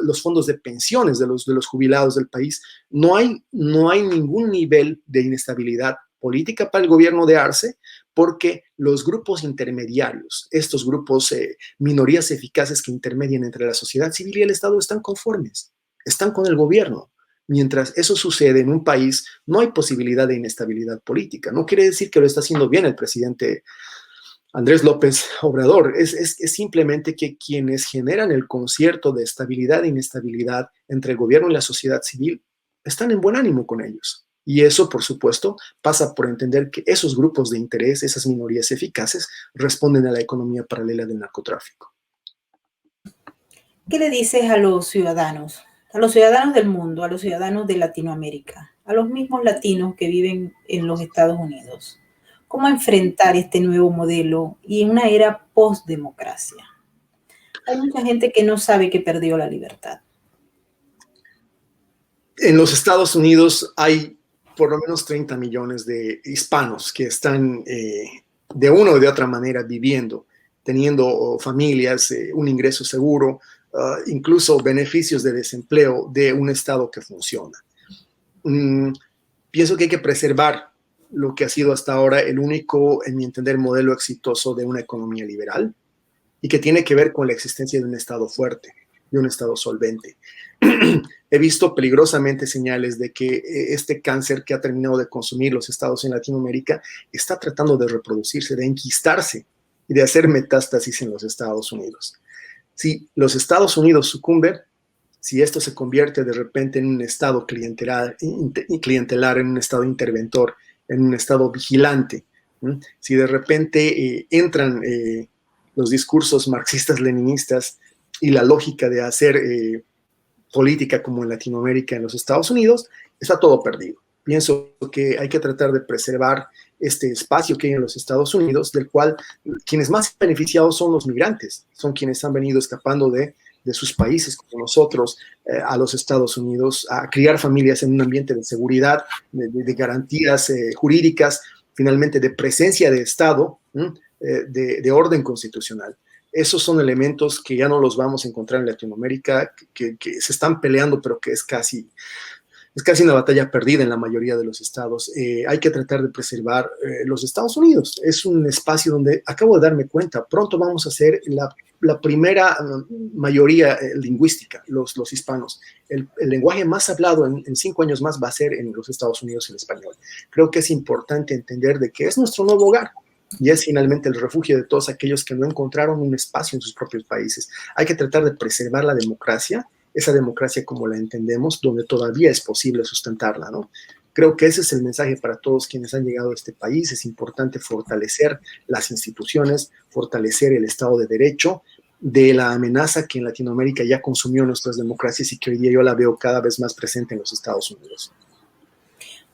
los fondos de pensiones de los jubilados del país. No hay ningún nivel de inestabilidad política para el gobierno de Arce, porque los grupos intermediarios, estos grupos, minorías eficaces que intermedian entre la sociedad civil y el Estado, están conformes, están con el gobierno. Mientras eso sucede en un país, no hay posibilidad de inestabilidad política. No quiere decir que lo está haciendo bien el presidente Andrés López Obrador. Es simplemente que quienes generan el concierto de estabilidad e inestabilidad entre el gobierno y la sociedad civil están en buen ánimo con ellos. Y eso, por supuesto, pasa por entender que esos grupos de interés, esas minorías eficaces, responden a la economía paralela del narcotráfico. ¿Qué le dices a los ciudadanos? A los ciudadanos del mundo, a los ciudadanos de Latinoamérica, a los mismos latinos que viven en los Estados Unidos. ¿Cómo enfrentar este nuevo modelo y en una era post-democracia? Hay mucha gente que no sabe que perdió la libertad. En los Estados Unidos hay por lo menos 30 millones de hispanos que están de una o de otra manera viviendo, teniendo familias, un ingreso seguro, incluso beneficios de desempleo de un Estado que funciona. Pienso que hay que preservar lo que ha sido hasta ahora el único, en mi entender, modelo exitoso de una economía liberal y que tiene que ver con la existencia de un Estado fuerte, de un Estado solvente. He visto peligrosamente señales de que este cáncer que ha terminado de consumir los estados en Latinoamérica está tratando de reproducirse, de enquistarse y de hacer metástasis en los Estados Unidos. Si los Estados Unidos sucumben, si esto se convierte de repente en un estado clientelar, en un estado interventor, en un estado vigilante, si de repente entran los discursos marxistas-leninistas y la lógica de hacer política como en Latinoamérica, en los Estados Unidos, está todo perdido. Pienso que hay que tratar de preservar este espacio que hay en los Estados Unidos, del cual quienes más beneficiados son los migrantes, son quienes han venido escapando de sus países, como nosotros, a los Estados Unidos, a criar familias en un ambiente de seguridad, de garantías jurídicas, finalmente de presencia de Estado, de orden constitucional. Esos son elementos que ya no los vamos a encontrar en Latinoamérica, que se están peleando, pero que es casi una batalla perdida en la mayoría de los estados. Hay que tratar de preservar los Estados Unidos. Es un espacio donde, acabo de darme cuenta, pronto vamos a ser la primera mayoría lingüística, los hispanos. El lenguaje más hablado en 5 años más va a ser en los Estados Unidos el español. Creo que es importante entender de que es nuestro nuevo hogar y es finalmente el refugio de todos aquellos que no encontraron un espacio en sus propios países. Hay que tratar de preservar la democracia, esa democracia como la entendemos, donde todavía es posible sustentarla, ¿no? Creo que ese es el mensaje para todos quienes han llegado a este país. Es importante fortalecer las instituciones, fortalecer el Estado de Derecho, de la amenaza que en Latinoamérica ya consumió nuestras democracias y que hoy día yo la veo cada vez más presente en los Estados Unidos.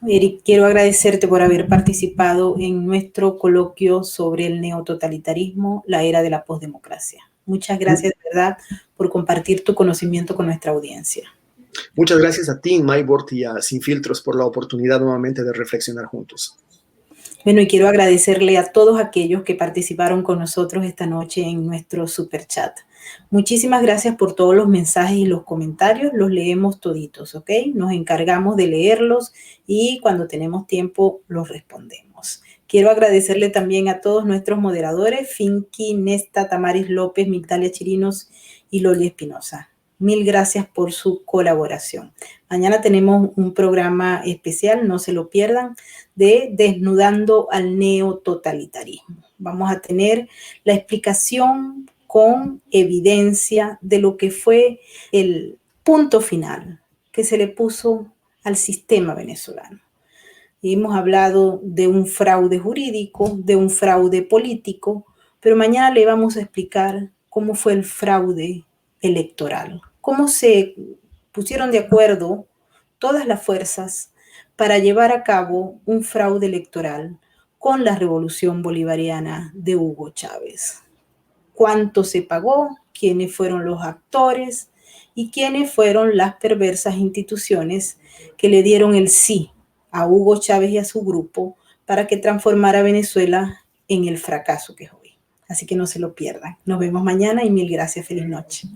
Eric, quiero agradecerte por haber participado en nuestro coloquio sobre el neototalitarismo, la era de la posdemocracia. Muchas gracias, de verdad, por compartir tu conocimiento con nuestra audiencia. Muchas gracias a ti, Maybord, y a Sin Filtros por la oportunidad nuevamente de reflexionar juntos. Bueno, y quiero agradecerle a todos aquellos que participaron con nosotros esta noche en nuestro super chat. Muchísimas gracias por todos los mensajes y los comentarios. Los leemos toditos, ¿ok? Nos encargamos de leerlos y cuando tenemos tiempo los respondemos. Quiero agradecerle también a todos nuestros moderadores, Finky, Nesta, Tamaris López, Migdalia Chirinos y Loli Espinosa. Mil gracias por su colaboración. Mañana tenemos un programa especial, no se lo pierdan, de Desnudando al Neototalitarismo. Vamos a tener la explicación con evidencia de lo que fue el punto final que se le puso al sistema venezolano. Y hemos hablado de un fraude jurídico, de un fraude político, pero mañana le vamos a explicar cómo fue el fraude electoral, cómo se pusieron de acuerdo todas las fuerzas para llevar a cabo un fraude electoral con la revolución bolivariana de Hugo Chávez. ¿Cuánto se pagó? ¿Quiénes fueron los actores? ¿Y quiénes fueron las perversas instituciones que le dieron el sí a Hugo Chávez y a su grupo para que transformara Venezuela en el fracaso que es hoy? Así que no se lo pierdan. Nos vemos mañana y mil gracias. Feliz noche.